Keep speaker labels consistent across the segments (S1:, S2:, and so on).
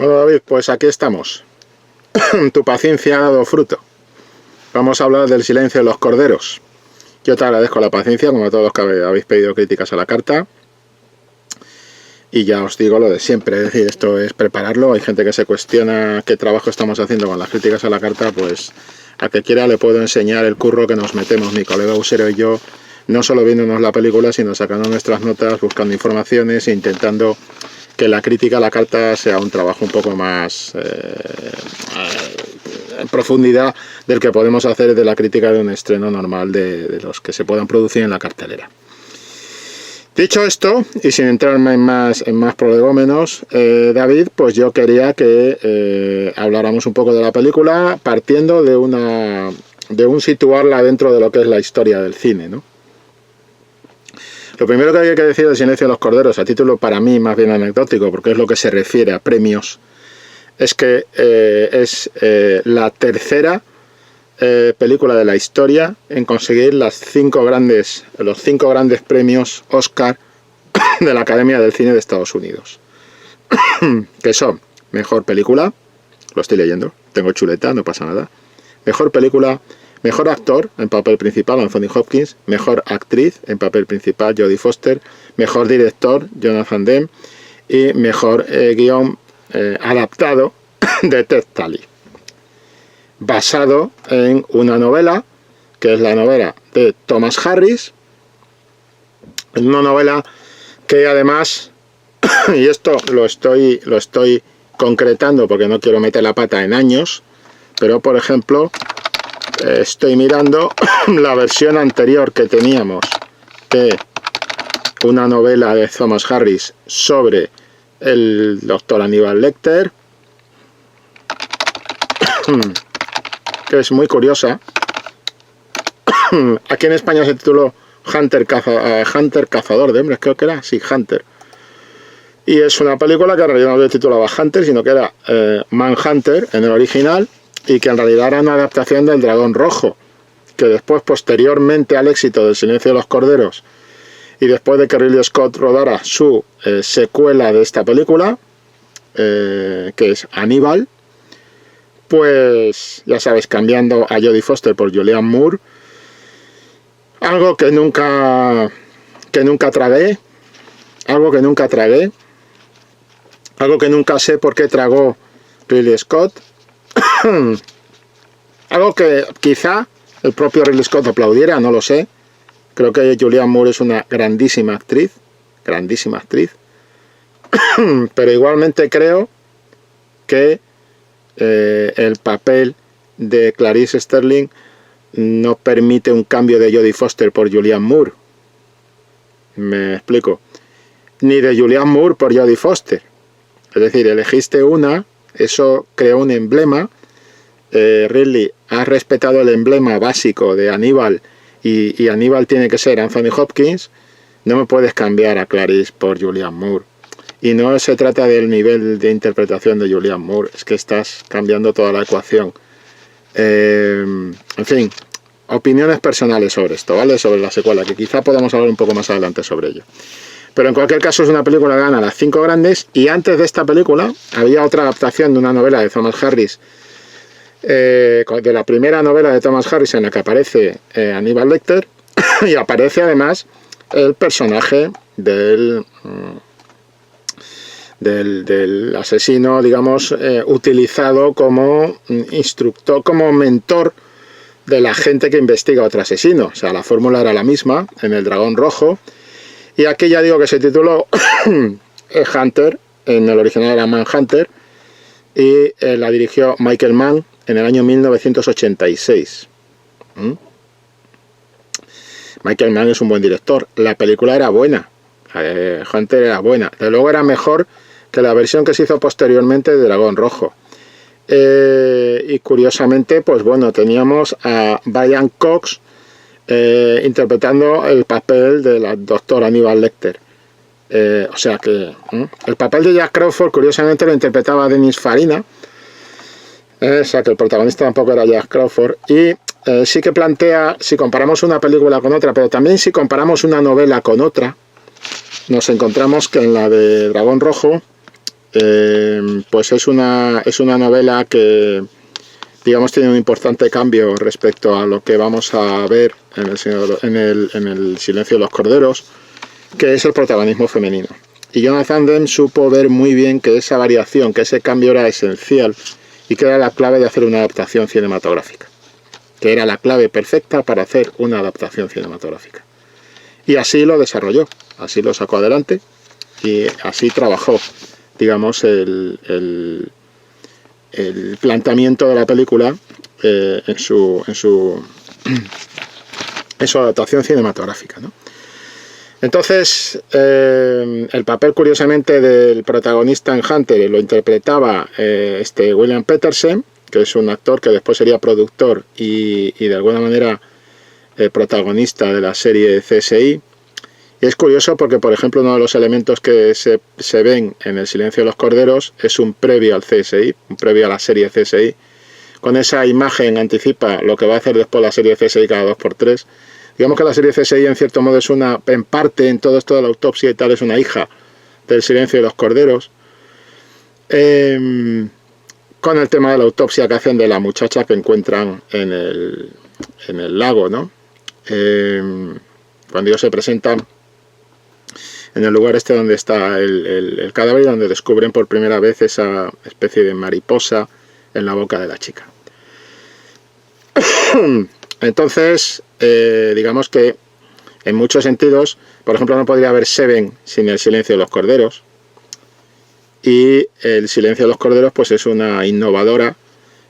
S1: Bueno, David, pues aquí estamos. Tu paciencia ha dado fruto. Vamos a hablar del silencio de los corderos. Yo te agradezco la paciencia, como a todos los que habéis pedido críticas a la carta. Y ya os digo lo de siempre, es decir, esto es prepararlo. Hay gente que se cuestiona qué trabajo estamos haciendo con las críticas a la carta, pues a que quiera le puedo enseñar el curro que nos metemos mi colega Usero y yo, no solo viéndonos la película, sino sacando nuestras notas, buscando informaciones e intentando que la crítica a la carta sea un trabajo un poco más en profundidad del que podemos hacer de la crítica de un estreno normal de los que se puedan producir en la cartelera. Dicho esto, y sin entrarme en más prolegómenos, David, pues yo quería que habláramos un poco de la película partiendo de un situarla dentro de lo que es la historia del cine, ¿no? Lo primero que hay que decir del Silencio de los Corderos, a título para mí más bien anecdótico, porque es lo que se refiere a premios, es que es la tercera película de la historia en conseguir los cinco grandes premios Oscar de la Academia del Cine de Estados Unidos. Que son Mejor Película, lo estoy leyendo, tengo chuleta, no pasa nada. Mejor Película, Mejor Actor en papel principal, Anthony Hopkins. Mejor Actriz en papel principal, Jodie Foster. Mejor Director, Jonathan Demme. Y Mejor Guión Adaptado de Ted Talley. Basado en una novela, que es la novela de Thomas Harris. En una novela que además, y esto lo estoy concretando porque no quiero meter la pata en años, pero por ejemplo, estoy mirando la versión anterior que teníamos de una novela de Thomas Harris sobre el doctor Aníbal Lecter, que es muy curiosa. Aquí en España se tituló Hunter Cazador de Hombres, creo que era, sí, Hunter. Y es una película que en realidad no se titulaba Hunter, sino que era Manhunter en el original, y que en realidad era una adaptación del Dragón Rojo, que después, posteriormente al éxito del Silencio de los Corderos, y después de que Ridley Scott rodara su secuela de esta película, que es Aníbal, pues ya sabes, cambiando a Jodie Foster por Julianne Moore, algo que nunca tragué, algo que nunca sé por qué tragó Ridley Scott, algo que quizá el propio Ridley Scott aplaudiera, no lo sé. Creo que Julianne Moore es una grandísima actriz, pero igualmente creo que el papel de Clarice Sterling no permite un cambio de Jodie Foster por Julianne Moore. Me explico. Ni de Julianne Moore por Jodie Foster. Es decir, elegiste una, eso creó un emblema. Ridley ha respetado el emblema básico de Aníbal y Aníbal tiene que ser Anthony Hopkins. No me puedes cambiar a Clarice por Julianne Moore. Y no se trata del nivel de interpretación de Julianne Moore, es que estás cambiando toda la ecuación. En fin, opiniones personales sobre esto, ¿vale? Sobre la secuela, que quizá podamos hablar un poco más adelante sobre ello. Pero en cualquier caso es una película que gana las 5 grandes, y antes de esta película había otra adaptación de una novela de Thomas Harris, de la primera novela de Thomas Harris en la que aparece Aníbal Lecter, y aparece además el personaje del asesino, digamos, utilizado como instructor, como mentor de la gente que investiga a otro asesino. O sea, la fórmula era la misma en el Dragón Rojo, y aquí ya digo que se tituló Hunter, en el original era Manhunter, y la dirigió Michael Mann en el año 1986. Michael Mann es un buen director. La película era buena, Hunter era buena, de luego era mejor que la versión que se hizo posteriormente de Dragón Rojo. Y curiosamente, pues bueno, teníamos a Brian Cox interpretando el papel del doctor Aníbal Lecter. O sea que el papel de Jack Crawford, curiosamente, lo interpretaba Dennis Farina. O sea que el protagonista tampoco era Jack Crawford. Y sí que plantea, si comparamos una película con otra, pero también si comparamos una novela con otra, nos encontramos que en la de Dragón Rojo pues es una novela que, digamos, tiene un importante cambio respecto a lo que vamos a ver en el Silencio de los Corderos, que es el protagonismo femenino. Y Jonathan Demme supo ver muy bien que esa variación, que ese cambio era esencial y que era la clave de hacer una adaptación cinematográfica, que era la clave perfecta para hacer una adaptación cinematográfica. Y así lo desarrolló, así lo sacó adelante y así trabajó, digamos, el planteamiento de la película en su adaptación cinematográfica, ¿no? Entonces, el papel, curiosamente, del protagonista en Hunter lo interpretaba William Petersen, que es un actor que después sería productor y de alguna manera protagonista de la serie CSI. Y es curioso porque, por ejemplo, uno de los elementos que se ven en El Silencio de los Corderos es un previo al CSI, un previo a la serie CSI. Con esa imagen anticipa lo que va a hacer después la serie CSI cada 2x3. Digamos que la serie CSI en cierto modo es en parte, en todo esto de la autopsia y tal, es una hija del Silencio de los Corderos. Con el tema de la autopsia que hacen de la muchacha que encuentran en el lago, ¿no? Cuando ellos se presentan en el lugar donde está el cadáver, donde descubren por primera vez esa especie de mariposa en la boca de la chica. Entonces, digamos que en muchos sentidos, por ejemplo, no podría haber Seven sin El Silencio de los Corderos, y El Silencio de los Corderos pues es una innovadora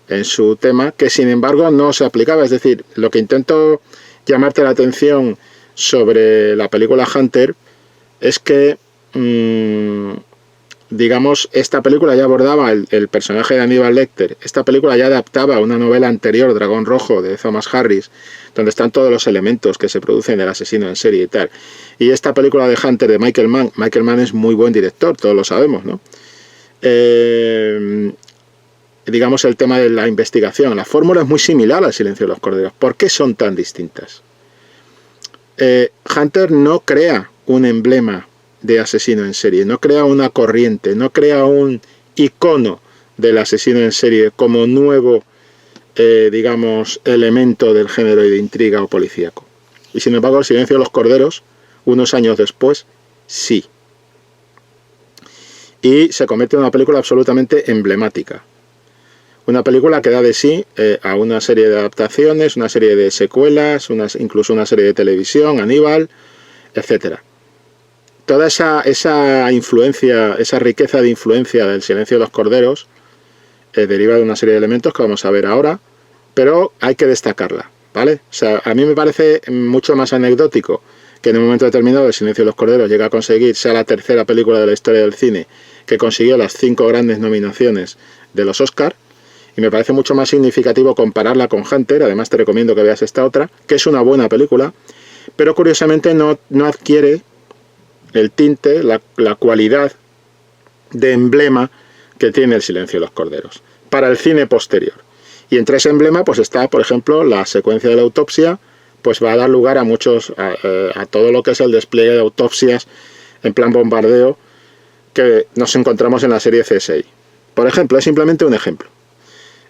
S1: en su tema que sin embargo no se aplicaba. Es decir, lo que intento llamarte la atención sobre la película Hunter es que digamos, esta película ya abordaba el personaje de Hannibal Lecter. Esta película ya adaptaba una novela anterior, Dragón Rojo, de Thomas Harris, donde están todos los elementos que se producen del asesino en serie y tal. Y esta película de Hunter, de Michael Mann es muy buen director, todos lo sabemos, ¿no? Digamos, el tema de la investigación. La fórmula es muy similar al Silencio de los Corderos. ¿Por qué son tan distintas? Hunter no crea un emblema de asesino en serie, no crea una corriente, no crea un icono del asesino en serie como nuevo, digamos, elemento del género de intriga o policíaco. Y sin embargo, El Silencio de los Corderos, unos años después, sí. Y se convierte en una película absolutamente emblemática. Una película que da de sí a una serie de adaptaciones, una serie de secuelas, incluso una serie de televisión, Aníbal, etcétera. Toda esa influencia, esa riqueza de influencia del Silencio de los Corderos deriva de una serie de elementos que vamos a ver ahora, pero hay que destacarla, ¿vale? O sea, a mí me parece mucho más anecdótico que en un momento determinado El Silencio de los Corderos llega a conseguir, sea la tercera película de la historia del cine que consiguió las 5 grandes nominaciones de los Oscar, y me parece mucho más significativo compararla con Hunter. Además te recomiendo que veas esta otra, que es una buena película, pero curiosamente no adquiere el tinte, la cualidad de emblema que tiene El Silencio de los Corderos para el cine posterior. Y entre ese emblema pues está, por ejemplo, la secuencia de la autopsia, pues va a dar lugar a a todo lo que es el despliegue de autopsias en plan bombardeo que nos encontramos en la serie CSI. Por ejemplo, es simplemente un ejemplo.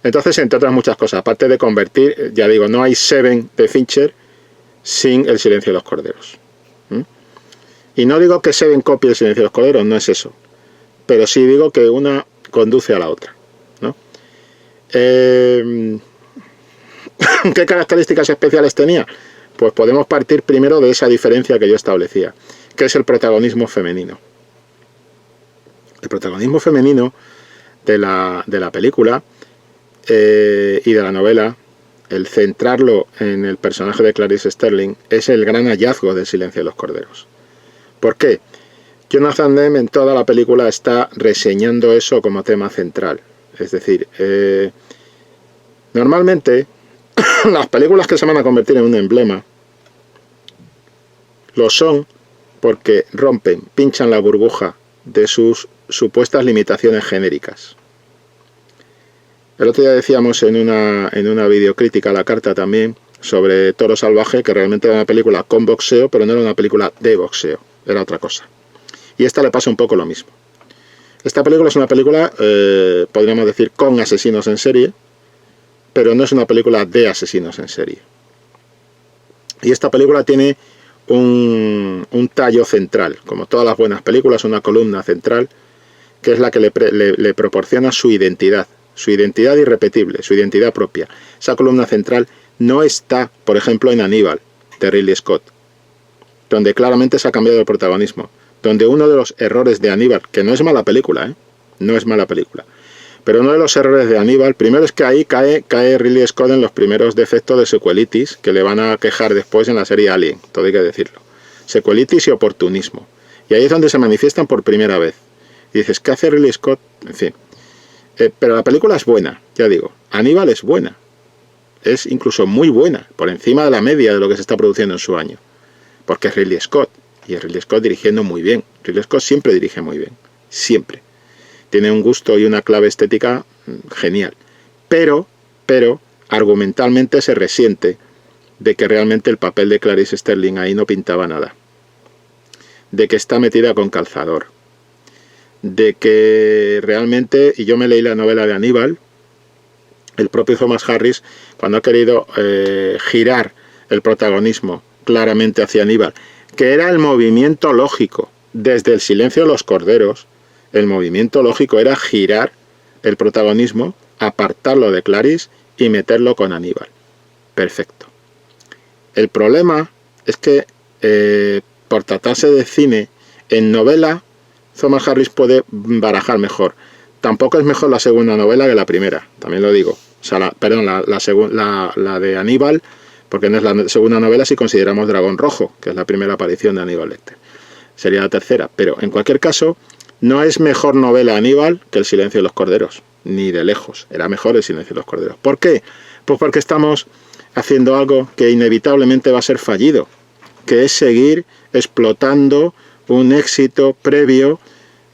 S1: Entonces, entre otras muchas cosas, aparte de convertir, ya digo, no hay Seven de Fincher sin El Silencio de los Corderos. Y no digo que Seven copie El Silencio de los Corderos, no es eso. Pero sí digo que una conduce a la otra, ¿no? ¿Qué características especiales tenía? Pues podemos partir primero de esa diferencia que yo establecía, que es el protagonismo femenino. El protagonismo femenino de la película y de la novela, el centrarlo en el personaje de Clarice Sterling, es el gran hallazgo del Silencio de los Corderos. ¿Por qué? Jonathan Demme en toda la película está reseñando eso como tema central. Es decir, normalmente las películas que se van a convertir en un emblema lo son porque pinchan la burbuja de sus supuestas limitaciones genéricas. El otro día decíamos en una videocrítica a la carta también sobre Toro Salvaje que realmente era una película con boxeo, pero no era una película de boxeo, era otra cosa. Y esta le pasa un poco lo mismo. Esta película es una película, podríamos decir, con asesinos en serie, pero no es una película de asesinos en serie. Y esta película tiene un tallo central, como todas las buenas películas, una columna central, que es la que le proporciona su identidad irrepetible, su identidad propia. Esa columna central no está, por ejemplo, en Aníbal, de Ridley Scott, donde claramente se ha cambiado el protagonismo, donde uno de los errores de Aníbal, que no es mala película, no es mala película, pero uno de los errores de Aníbal, primero es que ahí cae Ridley Scott en los primeros defectos de sequelitis, que le van a quejar después en la serie Alien, todo hay que decirlo. Sequelitis y oportunismo. Y ahí es donde se manifiestan por primera vez. Y dices, ¿qué hace Ridley Scott? En fin. Pero la película es buena, ya digo. Aníbal es buena. Es incluso muy buena, por encima de la media de lo que se está produciendo en su año. Porque es Ridley Scott. Y es Ridley Scott dirigiendo muy bien. Ridley Scott siempre dirige muy bien. Siempre. Tiene un gusto y una clave estética genial. Pero, argumentalmente se resiente de que realmente el papel de Clarice Sterling ahí no pintaba nada. De que está metida con calzador. De que realmente, y yo me leí la novela de Aníbal, el propio Thomas Harris, cuando ha querido girar el protagonismo claramente hacia Aníbal, que era el movimiento lógico, desde El silencio de los corderos, el movimiento lógico era girar el protagonismo, apartarlo de Clarice y meterlo con Aníbal. Perfecto. El problema es que, por tratarse de cine, en novela, Thomas Harris puede barajar mejor. Tampoco es mejor la segunda novela que la primera, también lo digo. O sea, la de Aníbal, porque no es la segunda novela si consideramos Dragón Rojo, que es la primera aparición de Aníbal Lecter. Sería la tercera, pero en cualquier caso, no es mejor novela Aníbal que El silencio de los corderos, ni de lejos. Era mejor El silencio de los corderos. ¿Por qué? Pues porque estamos haciendo algo que inevitablemente va a ser fallido, que es seguir explotando un éxito previo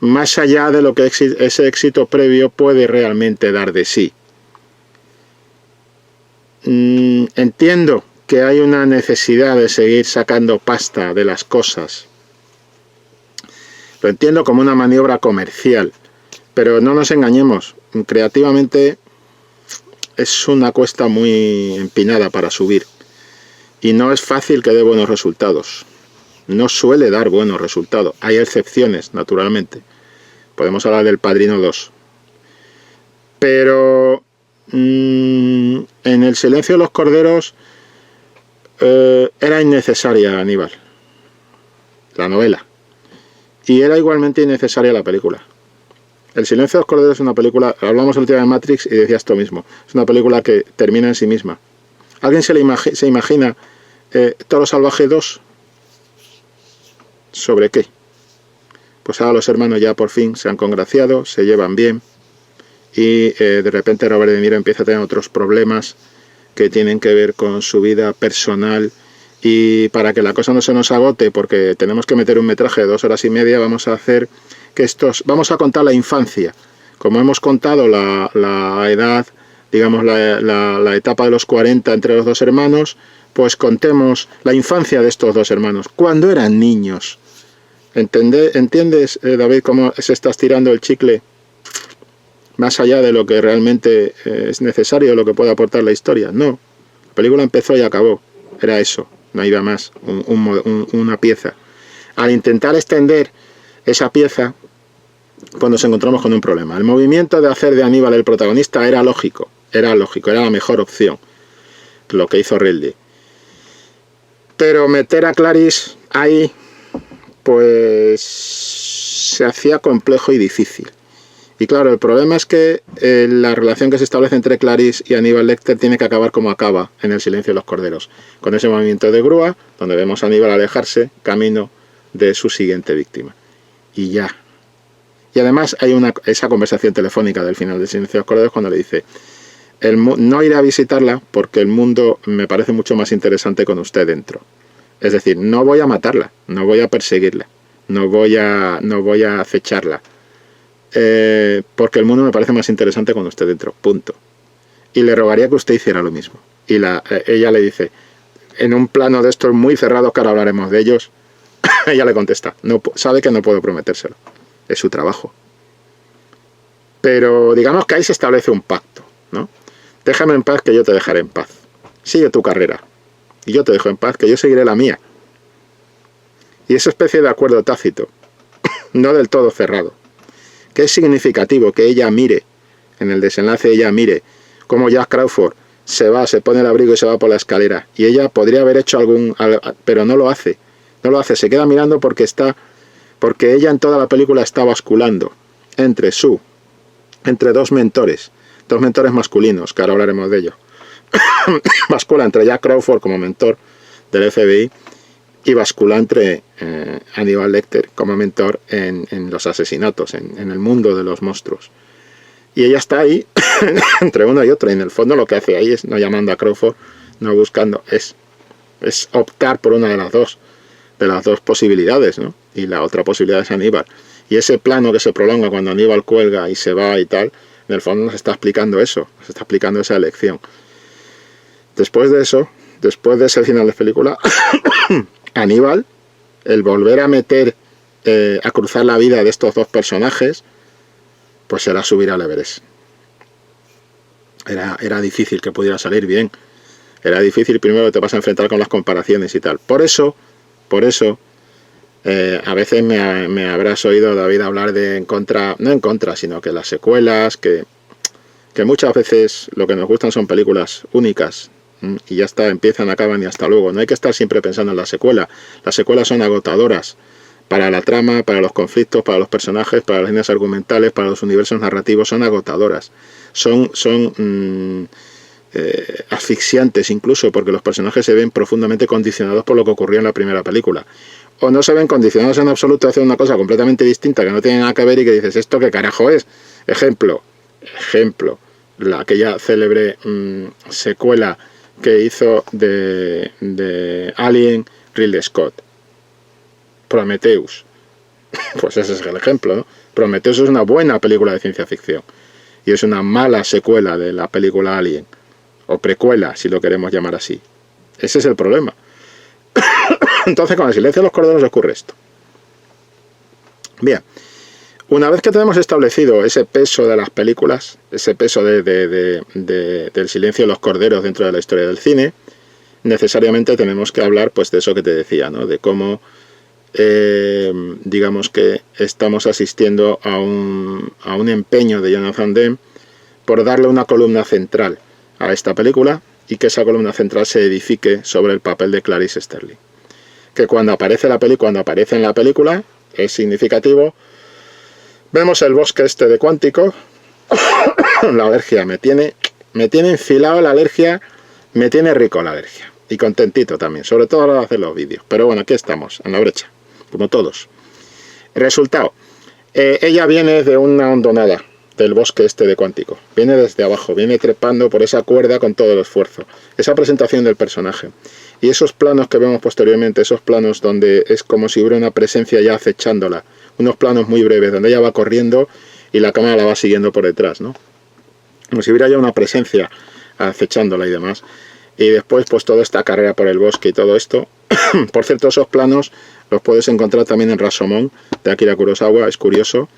S1: más allá de lo que ese éxito previo puede realmente dar de sí. Entiendo que hay una necesidad de seguir sacando pasta de las cosas. Lo entiendo como una maniobra comercial, pero no nos engañemos, creativamente es una cuesta muy empinada para subir y no es fácil que dé buenos resultados. No suele dar buenos resultados. Hay excepciones, naturalmente. Podemos hablar del Padrino 2. Pero en El silencio de los corderos era innecesaria Aníbal, la novela. Y era igualmente innecesaria la película. El silencio de los corderos es una película, hablamos el último de Matrix y decías esto mismo, es una película que termina en sí misma. ¿Alguien se imagina Toro Salvaje 2? ¿Sobre qué? Pues ahora los hermanos ya por fin se han congraciado, se llevan bien y de repente Robert De Niro empieza a tener otros problemas que tienen que ver con su vida personal. Y para que la cosa no se nos agote, porque tenemos que meter un metraje de 2 horas y media, vamos a hacer que vamos a contar la infancia. Como hemos contado la edad, digamos la etapa de los 40 entre los dos hermanos, pues contemos la infancia de estos dos hermanos, cuando eran niños. ¿Entiendes, David, cómo se está estirando el chicle más allá de lo que realmente es necesario, lo que puede aportar la historia? No, la película empezó y acabó, era eso. No iba más, una pieza. Al intentar extender esa pieza, pues nos encontramos con un problema. El movimiento de hacer de Aníbal el protagonista era lógico, era la mejor opción, lo que hizo Ridley. Pero meter a Clarice ahí, pues se hacía complejo y difícil. Y claro, el problema es que la relación que se establece entre Clarice y Aníbal Lecter tiene que acabar como acaba en El silencio de los corderos, con ese movimiento de grúa, donde vemos a Aníbal alejarse, camino de su siguiente víctima. Y ya. Y además hay esa conversación telefónica del final del silencio de los corderos cuando le dice, no iré a visitarla porque el mundo me parece mucho más interesante con usted dentro. Es decir, no voy a matarla, no voy a perseguirla, no voy a acecharla. Porque el mundo me parece más interesante con usted dentro, punto. Y le rogaría que usted hiciera lo mismo. Y ella le dice, en un plano de estos muy cerrados, que ahora hablaremos de ellos, ella le contesta, sabe que no puedo prometérselo, es su trabajo. Pero digamos que ahí se establece un pacto, ¿no? Déjame en paz que yo te dejaré en paz. Sigue tu carrera. Y yo te dejo en paz que yo seguiré la mía. Y esa especie de acuerdo tácito, no del todo cerrado, que es significativo que ella mire, en el desenlace ella mire cómo Jack Crawford se va, se pone el abrigo y se va por la escalera. Y ella podría haber hecho pero no lo hace. No lo hace, se queda mirando porque ella en toda la película está basculando entre dos mentores masculinos, que ahora hablaremos de ello. Bascula entre Jack Crawford como mentor del FBI y bascula entre Hannibal Lecter como mentor en los asesinatos, en el mundo de los monstruos. Y ella está ahí entre uno y otro, y en el fondo lo que hace ahí es, no llamando a Crawford, no buscando, es optar por una de las dos posibilidades, ¿no? Y la otra posibilidad es Hannibal. Y ese plano que se prolonga cuando Hannibal cuelga y se va y tal, en el fondo nos está explicando eso, nos está explicando esa elección. Después de eso, después de ese final de película, Hannibal, el volver a meter, a cruzar la vida de estos dos personajes, pues será subir al Everest. Era difícil que pudiera salir bien. Era difícil, primero te vas a enfrentar con las comparaciones y tal. Por eso, a veces me habrás oído, David, hablar de no en contra, sino que las secuelas, que muchas veces lo que nos gustan son películas únicas, y ya está, empiezan, acaban y hasta luego. No hay que estar siempre pensando en la secuela. Las secuelas son agotadoras para la trama, para los conflictos, para los personajes, para las líneas argumentales, para los universos narrativos, son agotadoras. Son asfixiantes incluso, porque los personajes se ven profundamente condicionados por lo que ocurrió en la primera película. O no se ven condicionados en absoluto a hacer una cosa completamente distinta que no tiene nada que ver y que dices, ¿esto qué carajo es? Ejemplo, aquella célebre secuela que hizo de Alien Ridley Scott, Prometheus. Pues ese es el ejemplo, ¿no? Prometheus es una buena película de ciencia ficción y es una mala secuela de la película Alien, o precuela, si lo queremos llamar así. Ese es el problema. Entonces, con El silencio de los corderos ocurre esto. Bien, una vez que tenemos establecido ese peso de las películas, ese peso del silencio de los corderos dentro de la historia del cine, necesariamente tenemos que hablar, pues, de eso que te decía, ¿no? De cómo, digamos que estamos asistiendo a un empeño de Jonathan Demme por darle una columna central a esta película, y que esa columna central se edifique sobre el papel de Clarice Sterling. Que cuando aparece en la película es significativo. Vemos el bosque este de Cuántico. La alergia me tiene enfilado la alergia, me tiene rico la alergia. Y contentito también, sobre todo a la hora de hacer los vídeos. Pero bueno, aquí estamos, en la brecha, como todos. El resultado. Ella viene de una hondonada del bosque este de Cuántico. Viene desde abajo, viene trepando por esa cuerda con todo el esfuerzo. Esa presentación del personaje. Y esos planos que vemos posteriormente, esos planos donde es como si hubiera una presencia ya acechándola. Unos planos muy breves, donde ella va corriendo y la cámara la va siguiendo por detrás, ¿no? Como si hubiera ya una presencia acechándola y demás. Y después, pues toda esta carrera por el bosque y todo esto. Por cierto, esos planos los puedes encontrar también en Rashomon, de Akira Kurosawa, es curioso.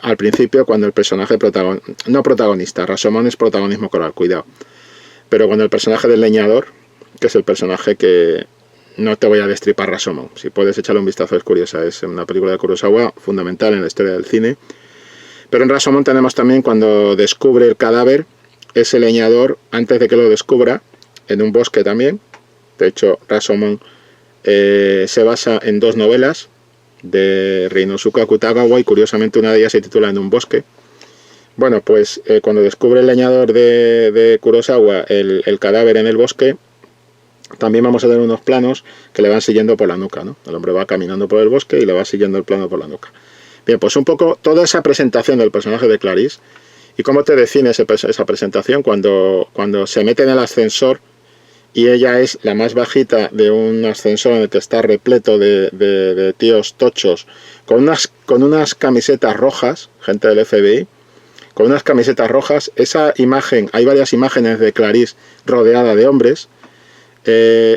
S1: Al principio, cuando el personaje no protagonista, Rashomon es protagonismo coral, cuidado. Pero cuando el personaje del leñador, que es el personaje que... No te voy a destripar Rashomon, si puedes echarle un vistazo, es curiosa, es una película de Kurosawa fundamental en la historia del cine. Pero en Rashomon tenemos también cuando descubre el cadáver, ese leñador, antes de que lo descubra, en un bosque también. De hecho, Rashomon se basa en dos novelas de Ryunosuke Akutagawa, y curiosamente una de ellas se titula En un bosque. Bueno, pues cuando descubre el leñador de Kurosawa el cadáver en el bosque, también vamos a tener unos planos que le van siguiendo por la nuca, ¿no? El hombre va caminando por el bosque y le va siguiendo el plano por la nuca. Bien, pues un poco toda esa presentación del personaje de Clarice, y cómo te define esa presentación cuando se mete en el ascensor y ella es la más bajita de un ascensor en el que está repleto de tíos tochos con unas camisetas rojas, gente del FBI, con unas camisetas rojas. Esa imagen, hay varias imágenes de Clarice rodeada de hombres.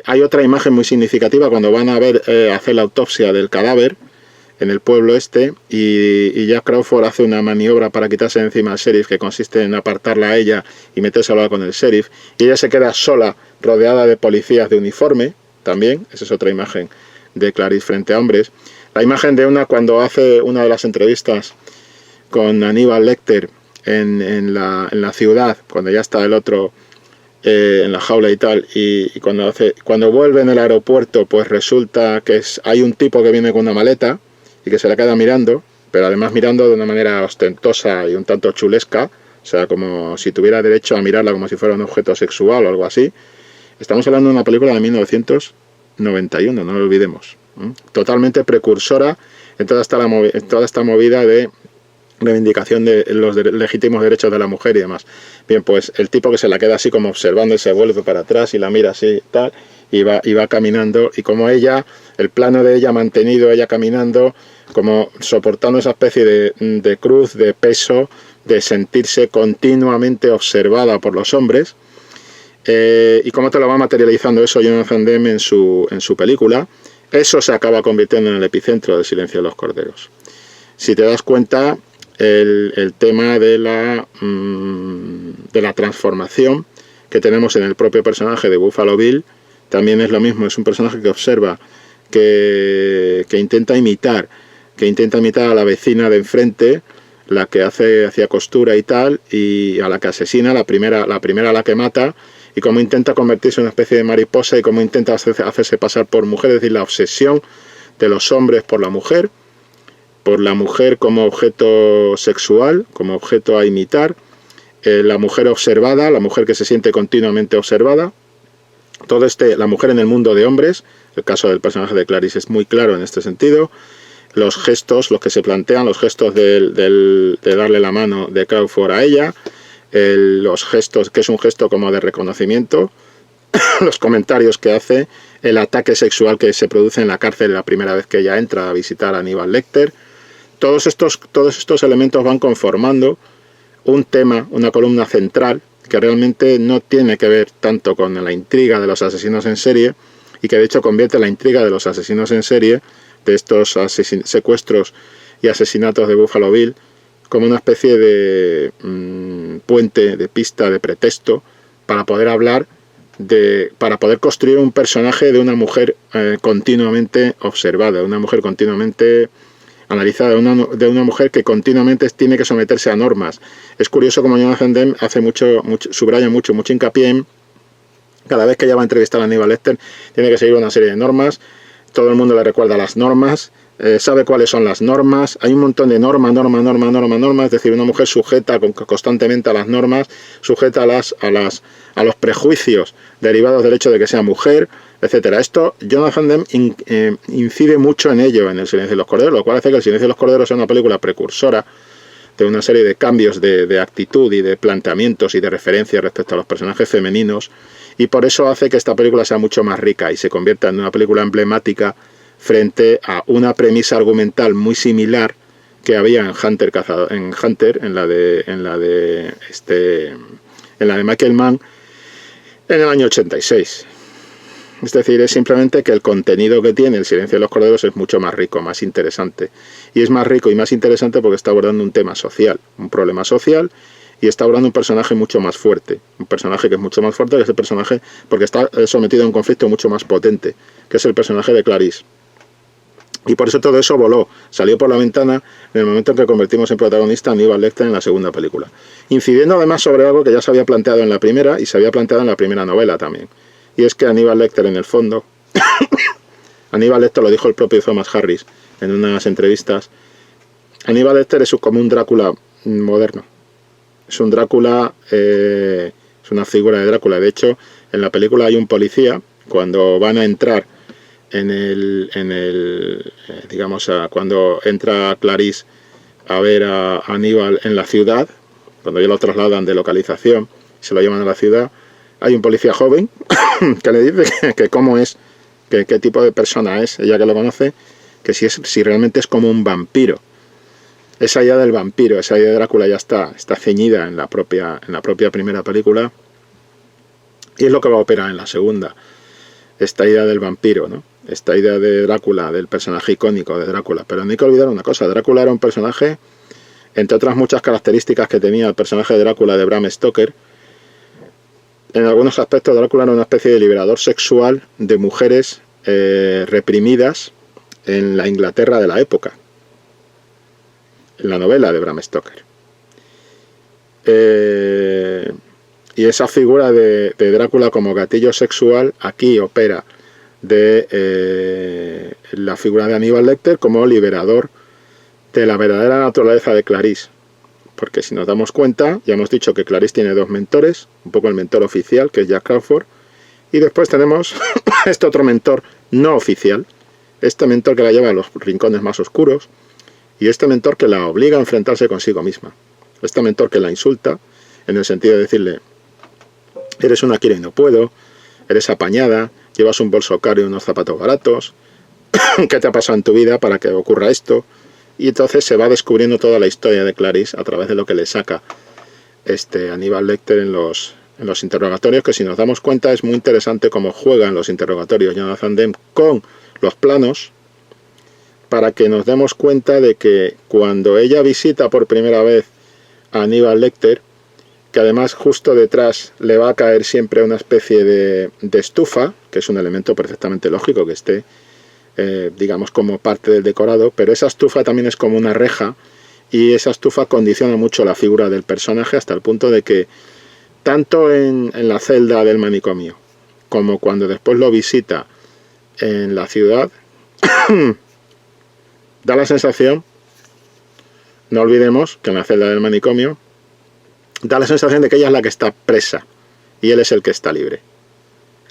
S1: Hay otra imagen muy significativa cuando van a hacer la autopsia del cadáver. en el pueblo este, y Jack Crawford hace una maniobra para quitarse de encima al sheriff, que consiste en apartarla a ella y meterse a hablar con el sheriff, y ella se queda sola, rodeada de policías de uniforme, también, esa es otra imagen de Clarice frente a hombres. La imagen de cuando hace una de las entrevistas con Aníbal Lecter en la ciudad, cuando ya está el otro en la jaula y tal, y cuando vuelve en el aeropuerto, pues resulta que hay un tipo que viene con una maleta y que se la queda mirando, pero además mirando de una manera ostentosa y un tanto chulesca, o sea, como si tuviera derecho a mirarla como si fuera un objeto sexual o algo así. Estamos hablando de una película de 1991, no lo olvidemos, totalmente precursora en toda esta movida de reivindicación de los legítimos derechos de la mujer y demás. Bien, pues el tipo que se la queda así como observando y se vuelve para atrás y la mira así tal, y va caminando, y como ella, el plano de ella mantenido, ella caminando, como soportando esa especie de cruz, de peso, de sentirse continuamente observada por los hombres, y cómo te lo va materializando eso Jonathan Demme en su película. Eso se acaba convirtiendo en el epicentro de Silencio de los Corderos. Si te das cuenta, el tema de la transformación que tenemos en el propio personaje de Buffalo Bill también es lo mismo. Es un personaje que observa, que intenta imitar a la vecina de enfrente, la que hacía costura y tal, y a la que asesina, la primera a la que mata, y cómo intenta convertirse en una especie de mariposa y cómo intenta hacerse pasar por mujer. Es decir, la obsesión de los hombres por la mujer como objeto sexual, como objeto a imitar, la mujer observada, la mujer que se siente continuamente observada, la mujer en el mundo de hombres, el caso del personaje de Clarice es muy claro en este sentido, los gestos, los que se plantean, los gestos de darle la mano de Crawford a ella, los gestos, que es un gesto como de reconocimiento, los comentarios que hace, el ataque sexual que se produce en la cárcel la primera vez que ella entra a visitar a Aníbal Lecter. Todos estos elementos van conformando un tema, una columna central, que realmente no tiene que ver tanto con la intriga de los asesinos en serie, y que de hecho convierte la intriga de los asesinos en serie, de estos secuestros y asesinatos de Buffalo Bill, como una especie de puente, de pista, de pretexto, para poder hablar para poder construir un personaje de una mujer continuamente observada, de una mujer continuamente analizada, de una mujer que continuamente tiene que someterse a normas. Es curioso como Jonathan Demme hace subraya mucho hincapié en, cada vez que ella va a entrevistar a Aníbal Lecter, tiene que seguir una serie de normas, todo el mundo le recuerda las normas, sabe cuáles son las normas, hay un montón de normas, es decir, una mujer sujeta constantemente a las normas, sujeta a los prejuicios derivados del hecho de que sea mujer, etcétera. Esto, Jonathan Demme incide mucho en ello en El Silencio de los Corderos, lo cual hace que El Silencio de los Corderos sea una película precursora de una serie de cambios de actitud y de planteamientos y de referencias respecto a los personajes femeninos, y por eso hace que esta película sea mucho más rica y se convierta en una película emblemática frente a una premisa argumental muy similar que había en Hunter, en la de Michael Mann en el año 86. Es decir, es simplemente que el contenido que tiene El Silencio de los Corderos es mucho más rico, más interesante. Y es más rico y más interesante porque está abordando un tema social, un problema social, y está abordando un personaje mucho más fuerte. Un personaje que es mucho más fuerte que ese personaje, porque está sometido a un conflicto mucho más potente, que es el personaje de Clarice. Y por eso todo eso voló, salió por la ventana en el momento en que convertimos en protagonista a Aníbal Lecter en la segunda película. Incidiendo además sobre algo que ya se había planteado en la primera y se había planteado en la primera novela también. Y es que Aníbal Lecter, en el fondo, Aníbal Lecter, lo dijo el propio Thomas Harris en unas entrevistas, Aníbal Lecter es como un Drácula moderno. Es un Drácula, es una figura de Drácula. De hecho, en la película hay un policía, cuando van a entrar cuando entra Clarice a ver a Aníbal en la ciudad, cuando ya lo trasladan de localización, se lo llevan a la ciudad, hay un policía joven que le dice que cómo es, que qué tipo de persona es, ella que lo conoce, que si realmente es como un vampiro. Esa idea del vampiro, esa idea de Drácula ya está ceñida en la propia primera película, y es lo que va a operar en la segunda, esta idea del vampiro, ¿no? esta idea de Drácula, del personaje icónico de Drácula. Pero no hay que olvidar una cosa, Drácula era un personaje, entre otras muchas características que tenía el personaje de Drácula de Bram Stoker. En algunos aspectos Drácula era una especie de liberador sexual de mujeres reprimidas en la Inglaterra de la época, en la novela de Bram Stoker. Y esa figura de Drácula como gatillo sexual aquí opera de la figura de Aníbal Lecter como liberador de la verdadera naturaleza de Clarice. Porque si nos damos cuenta, ya hemos dicho que Clarice tiene dos mentores, un poco el mentor oficial, que es Jack Crawford, y después tenemos este otro mentor no oficial, este mentor que la lleva a los rincones más oscuros, y este mentor que la obliga a enfrentarse consigo misma. Este mentor que la insulta, en el sentido de decirle: eres una quiera y no puedo, eres apañada, llevas un bolso caro y unos zapatos baratos, ¿qué te ha pasado en tu vida para que ocurra esto? Y entonces se va descubriendo toda la historia de Clarice a través de lo que le saca Aníbal Lecter en los interrogatorios, que si nos damos cuenta es muy interesante cómo juegan los interrogatorios Jonathan Demme con los planos, para que nos demos cuenta de que cuando ella visita por primera vez a Aníbal Lecter, que además justo detrás le va a caer siempre una especie de estufa, que es un elemento perfectamente lógico que esté, digamos, como parte del decorado, pero esa estufa también es como una reja, y esa estufa condiciona mucho la figura del personaje hasta el punto de que tanto en la celda del manicomio como cuando después lo visita en la ciudad da la sensación, no olvidemos que en la celda del manicomio da la sensación de que ella es la que está presa y él es el que está libre.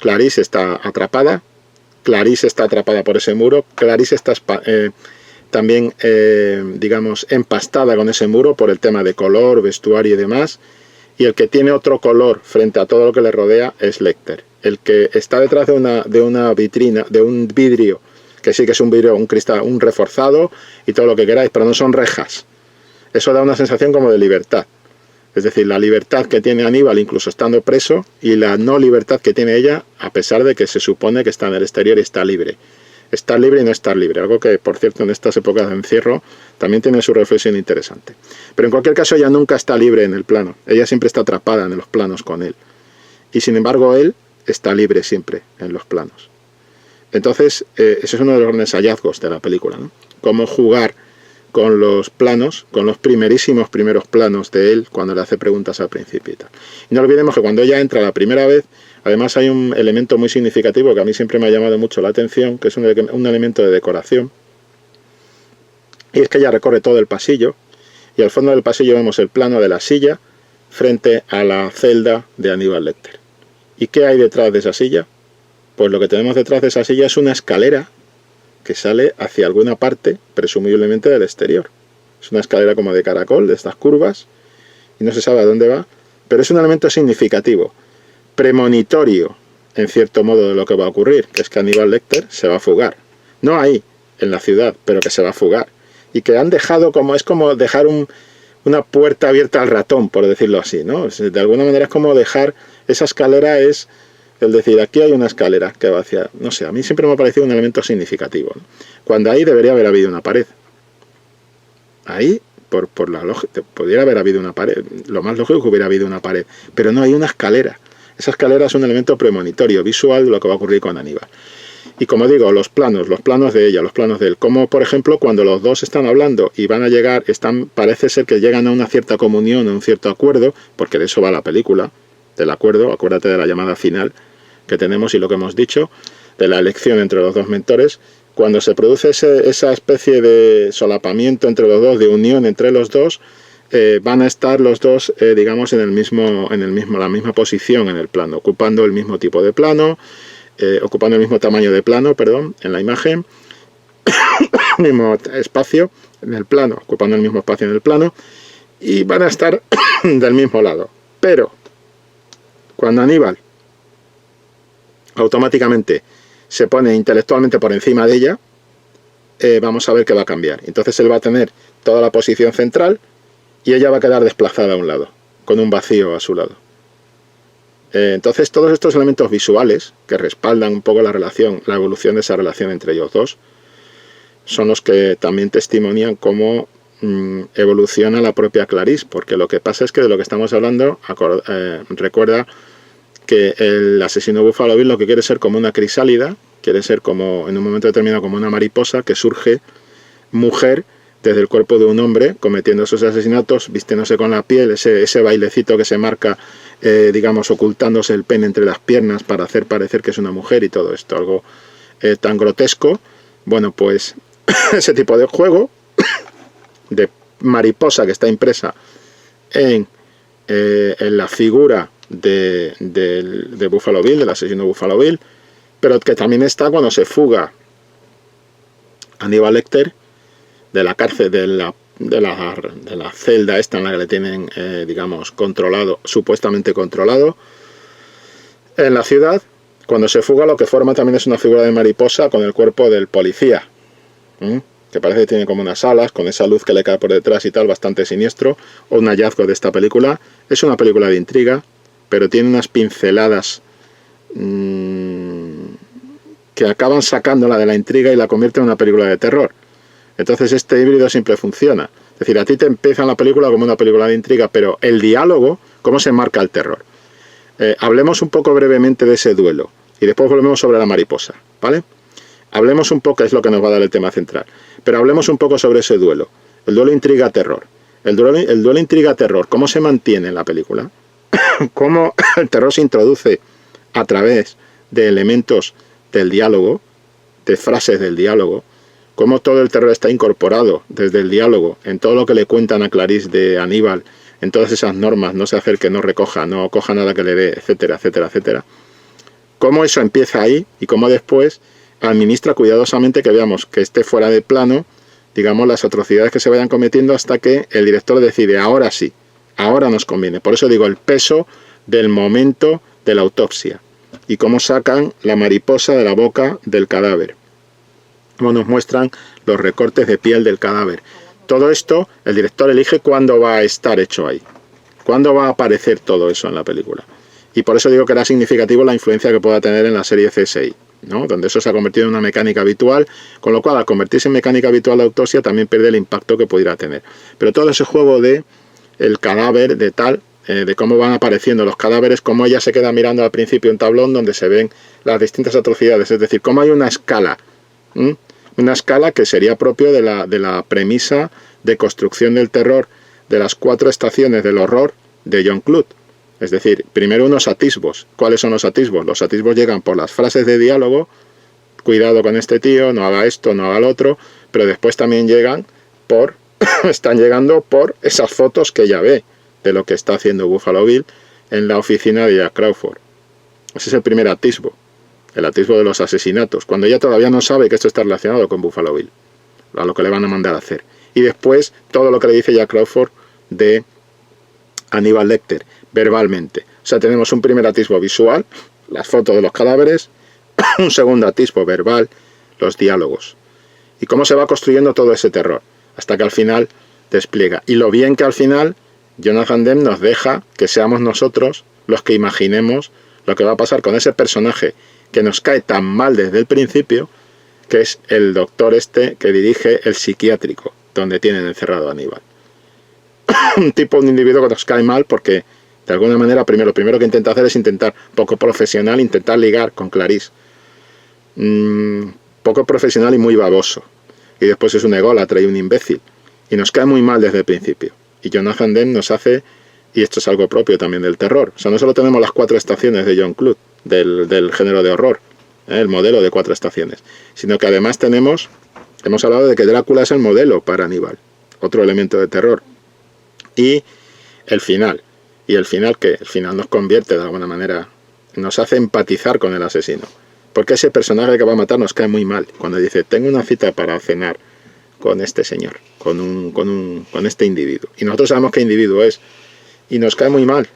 S1: Clarice está atrapada, Clarice está atrapada por ese muro, Clarice está también, digamos, empastada con ese muro por el tema de color, vestuario y demás, y el que tiene otro color frente a todo lo que le rodea es Lecter. El que está detrás de una vitrina, de un vidrio, que sí que es un vidrio, un cristal, un reforzado y todo lo que queráis, pero no son rejas. Eso da una sensación como de libertad. Es decir, la libertad que tiene Aníbal incluso estando preso y la no libertad que tiene ella a pesar de que se supone que está en el exterior y está libre. Estar libre y no estar libre, algo que, por cierto, en estas épocas de encierro también tiene su reflexión interesante. Pero en cualquier caso ella nunca está libre en el plano, ella siempre está atrapada en los planos con él. Y sin embargo él está libre siempre en los planos. Entonces, ese es uno de los grandes hallazgos de la película, ¿no? Cómo jugar con los planos, con los primeros planos de él cuando le hace preguntas al principio y tal. Y no olvidemos que cuando ella entra la primera vez, además hay un elemento muy significativo que a mí siempre me ha llamado mucho la atención, que es un elemento de decoración, y es que ella recorre todo el pasillo, y al fondo del pasillo vemos el plano de la silla frente a la celda de Aníbal Lecter. ¿Y qué hay detrás de esa silla? Pues lo que tenemos detrás de esa silla es una escalera que sale hacia alguna parte, presumiblemente del exterior. Es una escalera como de caracol, de estas curvas, y no se sabe a dónde va, pero es un elemento significativo, premonitorio, en cierto modo, de lo que va a ocurrir, que es que Aníbal Lecter se va a fugar. No ahí, en la ciudad, pero que se va a fugar. Y que han dejado como, es como dejar una puerta abierta al ratón, por decirlo así, ¿no? De alguna manera es como dejar, esa escalera es el decir, aquí hay una escalera que va hacia, no sé, a mí siempre me ha parecido un elemento significativo, ¿no? Cuando ahí debería haber habido una pared. Ahí, por la lógica, podría haber habido una pared, lo más lógico es que hubiera habido una pared, pero no hay una escalera. Esa escalera es un elemento premonitorio, visual de lo que va a ocurrir con Aníbal. Y como digo, los planos de ella, los planos de él, como por ejemplo cuando los dos están hablando y van a llegar, parece ser que llegan a una cierta comunión, a un cierto acuerdo, porque de eso va la película, del acuerdo, acuérdate de la llamada final que tenemos y lo que hemos dicho, de la elección entre los dos mentores. Cuando se produce esa especie de solapamiento entre los dos, de unión entre los dos, van a estar los dos, digamos, en la misma posición en el plano, ocupando el mismo tipo de plano, ocupando el mismo tamaño de plano, perdón, en la imagen, mismo espacio en el plano, ocupando el mismo espacio en el plano, y van a estar del mismo lado. Pero cuando Aníbal automáticamente se pone intelectualmente por encima de ella, vamos a ver que va a cambiar. Entonces él va a tener toda la posición central y ella va a quedar desplazada a un lado, con un vacío a su lado. Entonces todos estos elementos visuales que respaldan un poco la relación, la evolución de esa relación entre ellos dos, son los que también testimonian cómo evoluciona la propia Clarice, porque lo que pasa es que de lo que estamos hablando, recuerda que el asesino Buffalo Bill lo que quiere ser como una crisálida, quiere ser como en un momento determinado como una mariposa que surge mujer desde el cuerpo de un hombre cometiendo esos asesinatos, vistiéndose con la piel, ese bailecito que se marca, digamos, ocultándose el pene entre las piernas para hacer parecer que es una mujer y todo esto, algo tan grotesco. Bueno, pues ese tipo de juego de mariposa que está impresa en la figura de Buffalo Bill, del asesino Buffalo Bill, pero que también está cuando se fuga Hannibal Lecter de la cárcel, de la celda esta en la que le tienen, digamos, controlado, supuestamente controlado, en la ciudad. Cuando se fuga, lo que forma también es una figura de mariposa con el cuerpo del policía, que parece que tiene como unas alas, con esa luz que le cae por detrás y tal, bastante siniestro. O un hallazgo de esta película. Es una película de intriga, pero tiene unas pinceladas que acaban sacándola de la intriga y la convierten en una película de terror. Entonces este híbrido siempre funciona. Es decir, a ti te empieza la película como una película de intriga, pero el diálogo, ¿cómo se marca el terror? Hablemos un poco brevemente de ese duelo y después volvemos sobre la mariposa, ¿vale? Hablemos un poco, es lo que nos va a dar el tema central, pero hablemos un poco sobre ese duelo. El duelo intriga-terror. El duelo intriga-terror, ¿cómo se mantiene en la película? ¿Cómo el terror se introduce a través de elementos del diálogo, de frases del diálogo? Cómo todo el terror está incorporado desde el diálogo, en todo lo que le cuentan a Clarice de Aníbal, en todas esas normas, no se acerque, no recoja, no coja nada que le dé, etcétera, etcétera, etcétera. Cómo eso empieza ahí y cómo después administra cuidadosamente que veamos que esté fuera de plano, digamos, las atrocidades que se vayan cometiendo hasta que el director decide, ahora sí, ahora nos conviene. Por eso digo, el peso del momento de la autopsia y cómo sacan la mariposa de la boca del cadáver. Como nos muestran los recortes de piel del cadáver. Todo esto, el director elige cuándo va a estar hecho ahí. Cuándo va a aparecer todo eso en la película. Y por eso digo que era significativo la influencia que pueda tener en la serie CSI, ¿no? Donde eso se ha convertido en una mecánica habitual, con lo cual al convertirse en mecánica habitual la autopsia también pierde el impacto que pudiera tener. Pero todo ese juego de el cadáver, de tal, de cómo van apareciendo los cadáveres, cómo ella se queda mirando al principio un tablón donde se ven las distintas atrocidades, es decir, cómo hay una escala, una escala que sería propio de la premisa de construcción del terror de las 4 estaciones del horror de John Clute. Es decir, primero unos atisbos. ¿Cuáles son los atisbos? Los atisbos llegan por las frases de diálogo, cuidado con este tío, no haga esto, no haga lo otro, pero después también llegan están llegando por esas fotos que ella ve de lo que está haciendo Buffalo Bill en la oficina de Jack Crawford. Ese es el primer atisbo, el atisbo de los asesinatos, cuando ella todavía no sabe que esto está relacionado con Buffalo Bill, a lo que le van a mandar a hacer. Y después todo lo que le dice Jack Crawford de Hannibal Lecter, verbalmente. O sea, tenemos un primer atisbo visual, las fotos de los cadáveres, un segundo atisbo verbal, los diálogos. Y cómo se va construyendo todo ese terror, hasta que al final despliega. Y lo bien que al final Jonathan Demme nos deja que seamos nosotros los que imaginemos lo que va a pasar con ese personaje que nos cae tan mal desde el principio, que es el doctor este que dirige el psiquiátrico, donde tienen encerrado a Aníbal. Un individuo que nos cae mal porque de alguna manera lo primero que intenta hacer es intentar, poco profesional, intentar ligar con Clarice. Poco profesional y muy baboso. Y después es un ególatra y un imbécil. Y nos cae muy mal desde el principio. Y Jonathan Demme nos hace, y esto es algo propio también del terror, o sea, no solo tenemos las 4 estaciones de John Clute, del género de horror, el modelo de 4 estaciones, sino que además hemos hablado de que Drácula es el modelo para Aníbal, otro elemento de terror. Y el final. ¿Y el final qué? El final nos convierte de alguna manera, nos hace empatizar con el asesino. Porque ese personaje que va a matar nos cae muy mal. Cuando dice, tengo una cita para cenar con este señor, con este individuo. Y nosotros sabemos qué individuo es. Y nos cae muy mal.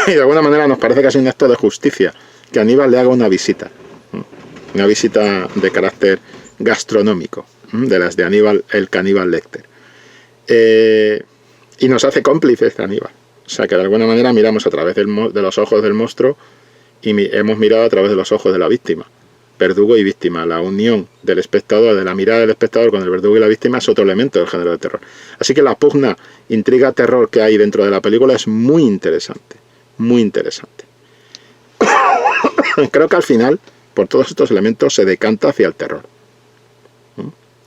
S1: Y de alguna manera nos parece casi un acto de justicia que Aníbal le haga una visita. Una visita de carácter gastronómico. De las de Aníbal, el caníbal Lecter. Y nos hace cómplices de Aníbal. O sea que de alguna manera miramos a través de los ojos del monstruo y hemos mirado a través de los ojos de la víctima. Verdugo y víctima, la unión del espectador, de la mirada del espectador con el verdugo y la víctima es otro elemento del género de terror. Así que la pugna, intriga, terror que hay dentro de la película es muy interesante, muy interesante. Creo que al final, por todos estos elementos, se decanta hacia el terror.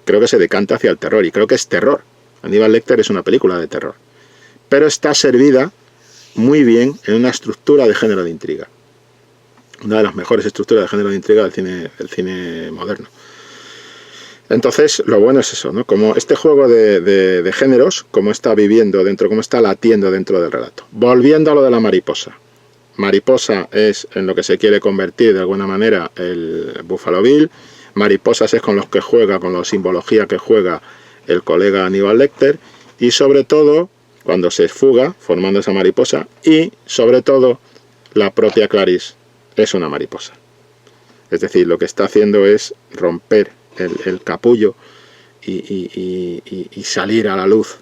S1: Creo que se decanta hacia el terror, y creo que es terror. Aníbal Lecter es una película de terror, pero está servida muy bien en una estructura de género de intriga. Una de las mejores estructuras de género de intriga del cine moderno. Entonces, lo bueno es eso, ¿no? Como este juego de géneros, cómo está viviendo dentro, cómo está latiendo dentro del relato. Volviendo a lo de la mariposa. Mariposa es en lo que se quiere convertir de alguna manera el Buffalo Bill. Mariposas es con los que juega, con la simbología que juega el colega Aníbal Lecter. Y sobre todo, cuando se fuga, formando esa mariposa. Y sobre todo, la propia Clarice es una mariposa. Es decir, lo que está haciendo es romper el capullo y salir a la luz.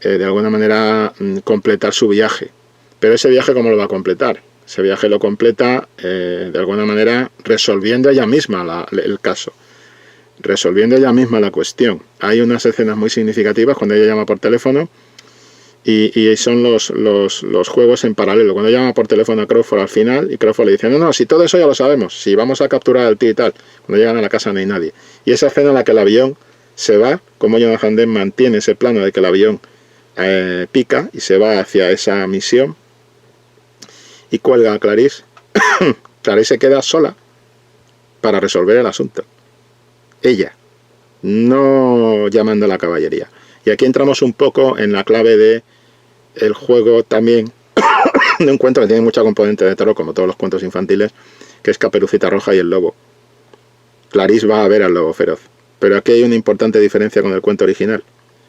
S1: De alguna manera completar su viaje. Pero ese viaje, ¿cómo lo va a completar? Ese viaje lo completa de alguna manera resolviendo ella misma el caso. Resolviendo ella misma la cuestión. Hay unas escenas muy significativas cuando ella llama por teléfono y son los juegos en paralelo. Cuando llama por teléfono a Crawford al final y Crawford le dice, no, si todo eso ya lo sabemos, si vamos a capturar al tío y tal. Cuando llegan a la casa no hay nadie. Y esa escena en la que el avión se va, como Jonathan Demme mantiene ese plano de que el avión pica y se va hacia esa misión y cuelga a Clarice. Clarice se queda sola para resolver el asunto. Ella, no llamando a la caballería. Y aquí entramos un poco en la clave de el juego también de un cuento que tiene mucha componente de terror, como todos los cuentos infantiles, que es Caperucita Roja y el lobo. Clarice va a ver al lobo feroz. Pero aquí hay una importante diferencia con el cuento original.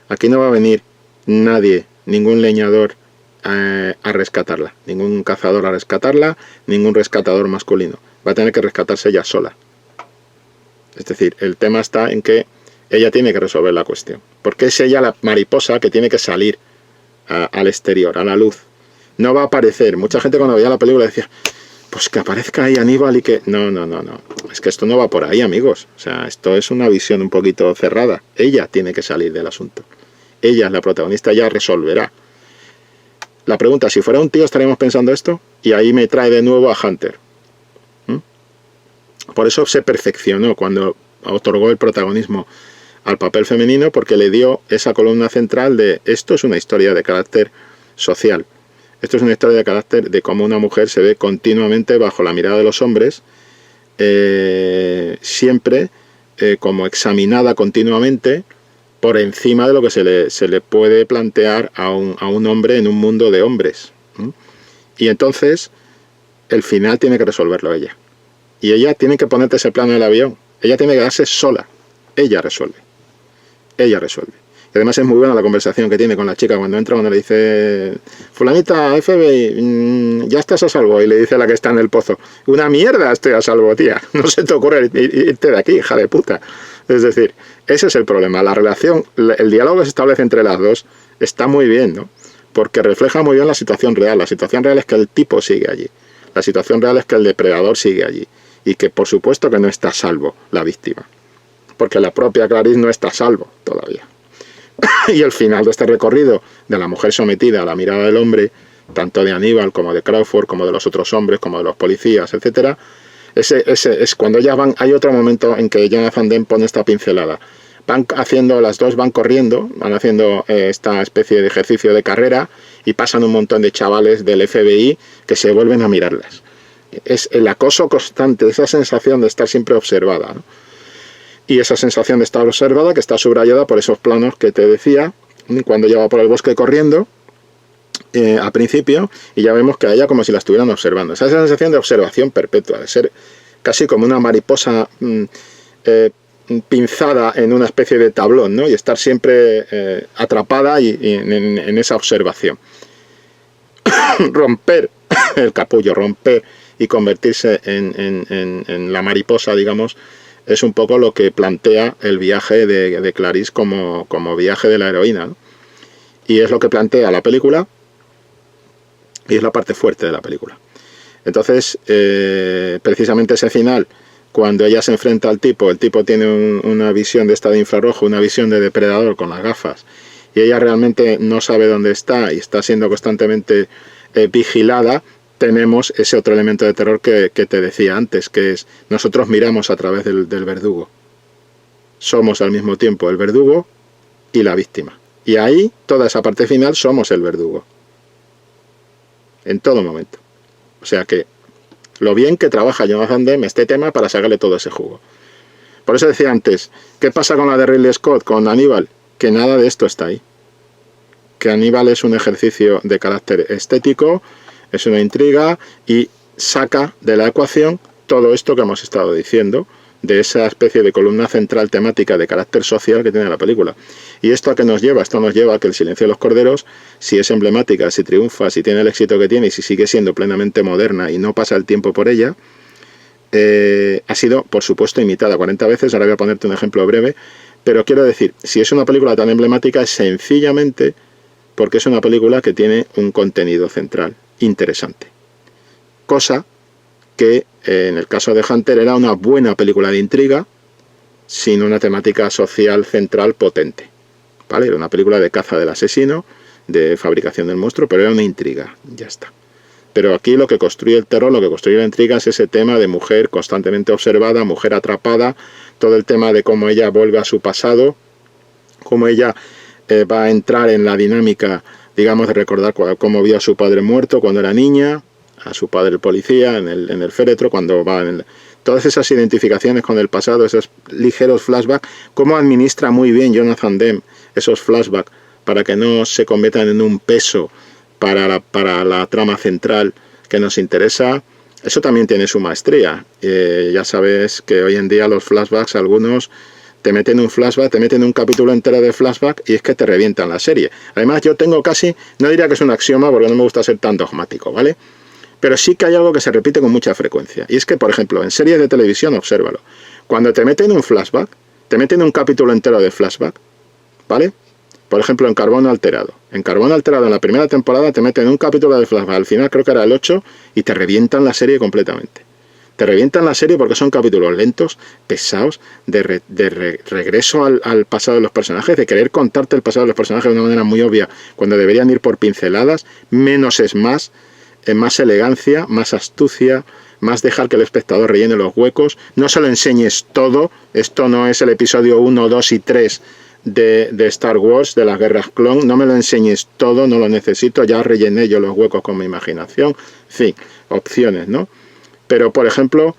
S1: Aquí no va a venir nadie, ningún leñador a rescatarla, ningún cazador a rescatarla, ningún rescatador masculino. Va a tener que rescatarse ella sola. Es decir, el tema está en que ella tiene que resolver la cuestión. Porque es ella la mariposa que tiene que salir al exterior, a la luz. No va a aparecer. Mucha gente cuando veía la película decía, pues que aparezca ahí Aníbal y que... No. Es que esto no va por ahí, amigos. O sea, esto es una visión un poquito cerrada. Ella tiene que salir del asunto. Ella es la protagonista, ella resolverá. La pregunta, si fuera un tío, ¿estaríamos pensando esto? Y ahí me trae de nuevo a Hunter. Por eso se perfeccionó cuando otorgó el protagonismo al papel femenino, porque le dio esa columna central de esto es una historia de carácter social. Esto es una historia de carácter de cómo una mujer se ve continuamente bajo la mirada de los hombres, siempre como examinada continuamente por encima de lo que se le puede plantear a un hombre en un mundo de hombres. Y entonces el final tiene que resolverlo ella. Y ella tiene que ponerte ese plano del avión. Ella tiene que quedarse sola. Ella resuelve. Ella resuelve. Y además es muy buena la conversación que tiene con la chica cuando entra, cuando le dice, fulanita, FBI, ya estás a salvo. Y le dice a la que está en el pozo, una mierda estoy a salvo, tía. No se te ocurre irte de aquí, hija de puta. Es decir, ese es el problema. La relación, el diálogo que se establece entre las dos está muy bien, ¿no? Porque refleja muy bien la situación real. La situación real es que el tipo sigue allí. La situación real es que el depredador sigue allí. Y que por supuesto que no está a salvo la víctima. Porque la propia Clarice no está a salvo todavía. Y el final de este recorrido de la mujer sometida a la mirada del hombre, tanto de Aníbal como de Crawford, como de los otros hombres, como de los policías, etcétera, ese es cuando ya van. Hay otro momento en que Jonathan Demme pone esta pincelada. Van haciendo, las dos van corriendo, van haciendo esta especie de ejercicio de carrera y pasan un montón de chavales del FBI que se vuelven a mirarlas. Es el acoso constante, esa sensación de estar siempre observada, ¿no? Y esa sensación de estar observada que está subrayada por esos planos que te decía, cuando ella va por el bosque corriendo, al principio, y ya vemos que a ella como si la estuvieran observando. Esa sensación de observación perpetua, de ser casi como una mariposa pinzada en una especie de tablón, ¿no? Y estar siempre atrapada en esa observación. Romper el capullo, romper y convertirse en la mariposa, digamos, es un poco lo que plantea el viaje de Clarice como viaje de la heroína, ¿no? Y es lo que plantea la película y es la parte fuerte de la película. Entonces, precisamente ese final, cuando ella se enfrenta al tipo, el tipo tiene una visión de esta de infrarrojo, una visión de depredador con las gafas, y ella realmente no sabe dónde está y está siendo constantemente vigilada, tenemos ese otro elemento de terror que te decía antes, que es nosotros miramos a través del verdugo. Somos al mismo tiempo el verdugo y la víctima. Y ahí, toda esa parte final, somos el verdugo. En todo momento. O sea que lo bien que trabaja Jonathan Demme este tema para sacarle todo ese jugo. Por eso decía antes, ¿qué pasa con la de Ridley Scott, con Aníbal? Que nada de esto está ahí. Que Aníbal es un ejercicio de carácter estético, es una intriga y saca de la ecuación todo esto que hemos estado diciendo, de esa especie de columna central temática de carácter social que tiene la película. ¿Y esto a qué nos lleva? Esto nos lleva a que El silencio de los corderos, si es emblemática, si triunfa, si tiene el éxito que tiene y si sigue siendo plenamente moderna y no pasa el tiempo por ella, ha sido, por supuesto, imitada 40 veces. Ahora voy a ponerte un ejemplo breve, pero quiero decir, si es una película tan emblemática es sencillamente porque es una película que tiene un contenido central interesante. Cosa que en el caso de Hunter era una buena película de intriga sin una temática social central potente, ¿vale? Era una película de caza del asesino, de fabricación del monstruo, pero era una intriga, ya está. Pero aquí lo que construye el terror, lo que construye la intriga es ese tema de mujer constantemente observada, mujer atrapada, todo el tema de cómo ella vuelve a su pasado, cómo ella va a entrar en la dinámica, digamos, de recordar cómo vio a su padre muerto cuando era niña, a su padre el policía en el féretro, cuando va en todas esas identificaciones con el pasado, esos ligeros flashbacks, cómo administra muy bien Jonathan Demme esos flashbacks para que no se conviertan en un peso para la trama central que nos interesa. Eso también tiene su maestría. Ya sabes que hoy en día los flashbacks, algunos te meten un flashback, te meten un capítulo entero de flashback y es que te revientan la serie. Además yo tengo casi, no diría que es un axioma porque no me gusta ser tan dogmático, ¿vale? Pero sí que hay algo que se repite con mucha frecuencia. Y es que, por ejemplo, en series de televisión, obsérvalo. Cuando te meten un flashback, te meten un capítulo entero de flashback, ¿vale? Por ejemplo, en Carbono Alterado. En Carbono Alterado, en la primera temporada, te meten un capítulo de flashback. Al final creo que era el 8 y te revientan la serie completamente. Te revientan la serie porque son capítulos lentos, pesados, de regreso al pasado de los personajes, de querer contarte el pasado de los personajes de una manera muy obvia, cuando deberían ir por pinceladas. Menos es más. Más elegancia, más astucia, más dejar que el espectador rellene los huecos. No se lo enseñes todo. Esto no es el episodio 1, 2 y 3 de Star Wars, de las guerras clon. No me lo enseñes todo, no lo necesito. Ya rellené yo los huecos con mi imaginación. En fin, opciones, ¿no? Pero, por ejemplo,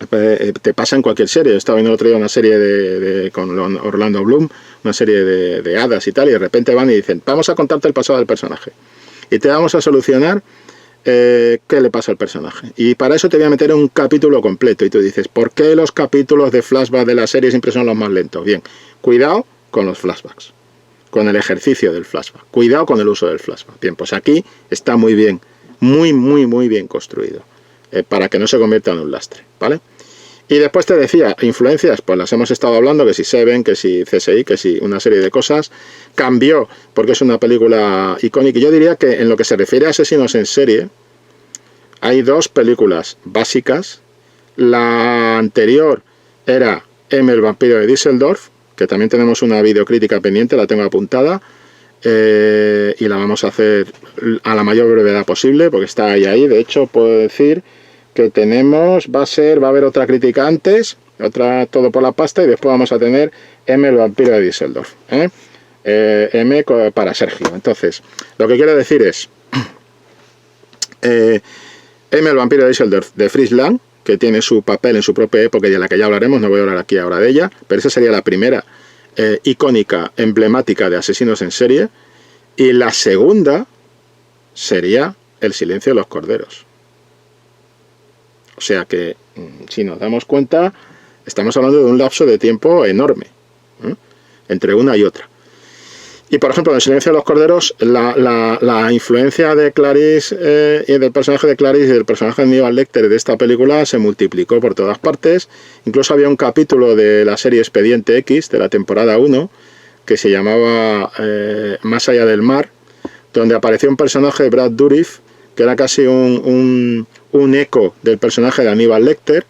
S1: te pasa en cualquier serie. Estaba viendo el otro día una serie con Orlando Bloom, una serie de hadas y tal, y de repente van y dicen, vamos a contarte el pasado del personaje. Y te vamos a solucionar qué le pasa al personaje. Y para eso te voy a meter un capítulo completo. Y tú dices, ¿por qué los capítulos de flashback de la serie siempre son los más lentos? Bien, cuidado con los flashbacks, con el ejercicio del flashback. Cuidado con el uso del flashback. Bien, pues aquí está muy bien, muy bien construido, para que no se convierta en un lastre, ¿vale? Y después te decía, influencias, pues las hemos estado hablando, que si Seven, que si CSI, que si una serie de cosas. Cambió, porque es una película icónica. Yo diría que en lo que se refiere a asesinos en serie, hay dos películas básicas. La anterior era M, el vampiro de Düsseldorf, que también tenemos una videocrítica pendiente, la tengo apuntada, y la vamos a hacer a la mayor brevedad posible, porque está ahí. De hecho, puedo decir que tenemos, va a haber otra crítica antes, otra todo por la pasta, y después vamos a tener M, el vampiro de Düsseldorf, M para Sergio. Entonces, lo que quiero decir es M, el vampiro de Düsseldorf, de Fritz Lang, que tiene su papel en su propia época y de la que ya hablaremos, no voy a hablar aquí ahora de ella, pero esa sería la primera icónica, emblemática de asesinos en serie, y la segunda sería El silencio de los corderos. O sea que, si nos damos cuenta, estamos hablando de un lapso de tiempo enorme, entre una y otra. Y, por ejemplo, en El silencio de los corderos, la influencia de Clarice, y del personaje de Clarice y del personaje de Aníbal Lecter de esta película se multiplicó por todas partes. Incluso había un capítulo de la serie Expediente X, de la temporada 1, que se llamaba Más allá del mar, donde apareció un personaje de Brad Dourif que era casi un eco del personaje de Aníbal Lecter,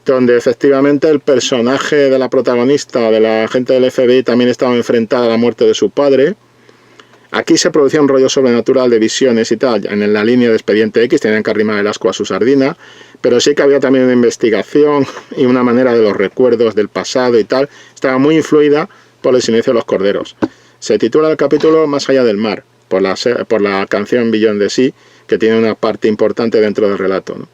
S1: donde efectivamente el personaje de la protagonista, de la agente del FBI, también estaba enfrentada a la muerte de su padre. Aquí se producía un rollo sobrenatural de visiones y tal, en la línea de Expediente X, tenían que arrimar el ascua a su sardina, pero sí que había también una investigación y una manera de los recuerdos del pasado y tal, estaba muy influida por El silencio de los corderos. Se titula el capítulo Más allá del mar, por la canción Beyond the Sea, que tiene una parte importante dentro del relato, ¿no?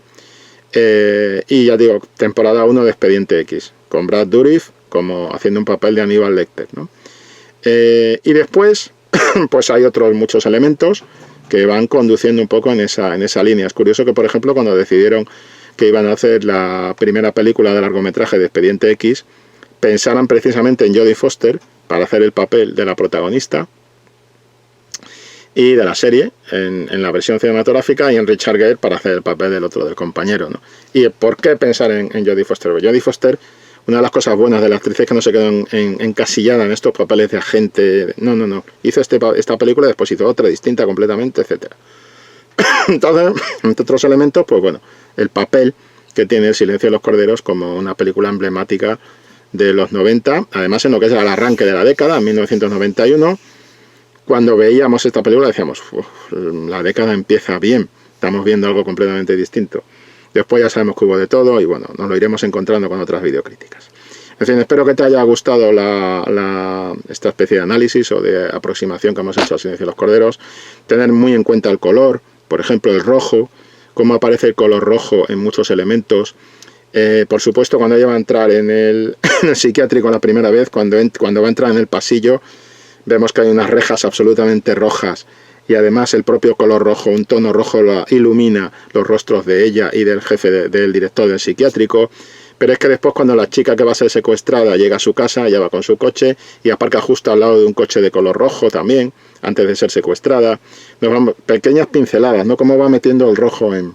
S1: Y ya digo, temporada 1 de Expediente X, con Brad Dourif como haciendo un papel de Aníbal Lecter, ¿no? Y después pues hay otros muchos elementos que van conduciendo un poco en esa línea. Es curioso que, por ejemplo, cuando decidieron que iban a hacer la primera película de largometraje de Expediente X, pensaran precisamente en Jodie Foster para hacer el papel de la protagonista y de la serie en la versión cinematográfica, y en Richard Gere para hacer el papel del otro, del compañero, ¿no? ¿Y por qué pensar en Jodie Foster? Porque Jodie Foster, una de las cosas buenas de la actriz es que no se quedó encasillada en estos papeles de agente. No. Hizo esta película, después hizo otra distinta completamente, etcétera. Entonces, entre otros elementos, pues bueno, el papel que tiene El silencio de los corderos como una película emblemática de los 90, además en lo que es el arranque de la década, en 1991, cuando veíamos esta película decíamos, la década empieza bien, estamos viendo algo completamente distinto. Después ya sabemos que hubo de todo y bueno, nos lo iremos encontrando con otras videocríticas. En fin, espero que te haya gustado esta especie de análisis o de aproximación que hemos hecho al silencio de los corderos. Tener muy en cuenta el color, por ejemplo el rojo, cómo aparece el color rojo en muchos elementos. Por supuesto, cuando ella va a entrar en el psiquiátrico la primera vez, cuando va a entrar en el pasillo, vemos que hay unas rejas absolutamente rojas. Y además el propio color rojo, un tono rojo, ilumina los rostros de ella y del jefe del director del psiquiátrico. Pero es que después, cuando la chica que va a ser secuestrada llega a su casa, ella va con su coche y aparca justo al lado de un coche de color rojo también, antes de ser secuestrada. Nos vamos, pequeñas pinceladas, ¿no? Cómo va metiendo el rojo en...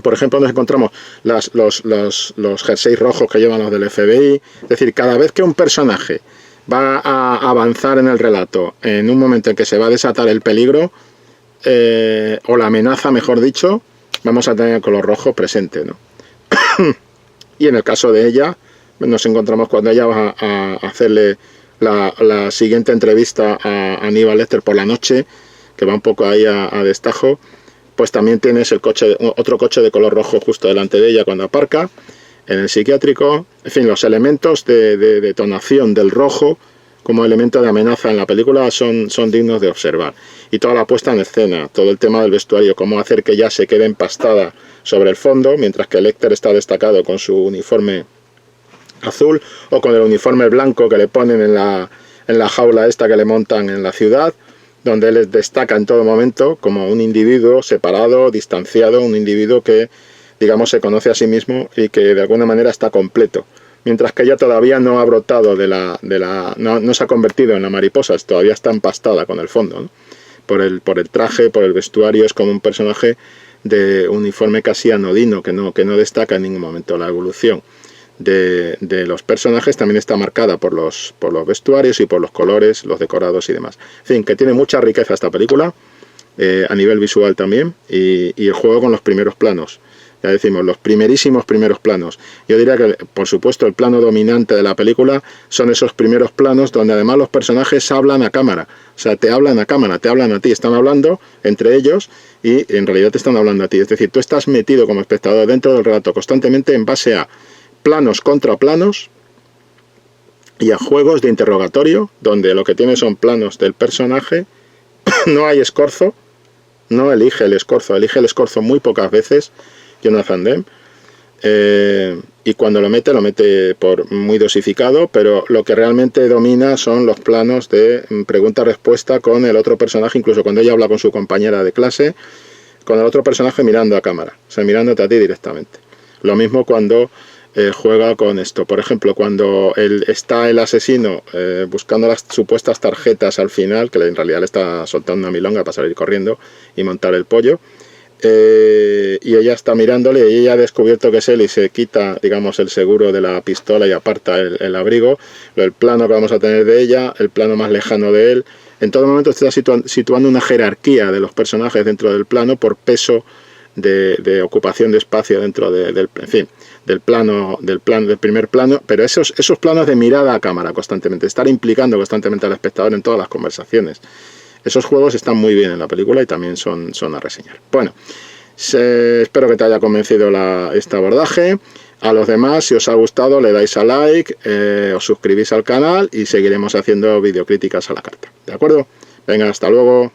S1: Por ejemplo, nos encontramos los jerseys rojos que llevan los del FBI. Es decir, cada vez que un personaje va a avanzar en el relato en un momento en que se va a desatar el peligro, o la amenaza, mejor dicho, vamos a tener el color rojo presente, ¿no? Y en el caso de ella, nos encontramos cuando ella va a hacerle la siguiente entrevista a Aníbal Lecter por la noche, que va un poco ahí a destajo, pues también tienes otro coche de color rojo justo delante de ella cuando aparca en el psiquiátrico. En fin, los elementos de detonación del rojo como elemento de amenaza en la película son dignos de observar. Y toda la puesta en escena, todo el tema del vestuario, cómo hacer que ella se quede empastada sobre el fondo, mientras que Lecter está destacado con su uniforme azul o con el uniforme blanco que le ponen en la jaula esta que le montan en la ciudad, donde él destaca en todo momento como un individuo separado, distanciado, un individuo que, digamos, se conoce a sí mismo y que de alguna manera está completo. Mientras que ella todavía no ha brotado no se ha convertido en la mariposa, todavía está empastada con el fondo, ¿no? Por el traje, por el vestuario, es como un personaje de uniforme casi anodino, que no destaca en ningún momento. La evolución de los personajes también está marcada por los vestuarios y por los colores, los decorados y demás. En fin, que tiene mucha riqueza esta película, a nivel visual también, y el juego con los primeros planos. Ya decimos, los primerísimos primeros planos. Yo diría que, por supuesto, el plano dominante de la película son esos primeros planos donde además los personajes hablan a cámara. O sea, te hablan a cámara, te hablan a ti, están hablando entre ellos y en realidad te están hablando a ti. Es decir, tú estás metido como espectador dentro del relato constantemente en base a planos contra planos y a juegos de interrogatorio donde lo que tienes son planos del personaje. No hay escorzo, no elige el escorzo muy pocas veces Jonathan Demme, y cuando lo mete por muy dosificado, pero lo que realmente domina son los planos de pregunta-respuesta con el otro personaje, incluso cuando ella habla con su compañera de clase, con el otro personaje mirando a cámara, o sea, mirándote a ti directamente. Lo mismo cuando juega con esto, por ejemplo, cuando está el asesino buscando las supuestas tarjetas al final, que en realidad le está soltando una milonga para salir corriendo y montar el pollo, y ella está mirándole y ella ha descubierto que es él y se quita, digamos, el seguro de la pistola y aparta el abrigo. El plano que vamos a tener de ella, el plano más lejano de él, en todo momento te está situando una jerarquía de los personajes dentro del plano por peso de ocupación de espacio dentro del primer plano, pero esos planos de mirada a cámara constantemente, estar implicando constantemente al espectador en todas las conversaciones. Esos juegos están muy bien en la película y también son a reseñar. Bueno, espero que te haya convencido este abordaje. A los demás, si os ha gustado, le dais a like, os suscribís al canal y seguiremos haciendo videocríticas a la carta. ¿De acuerdo? Venga, hasta luego.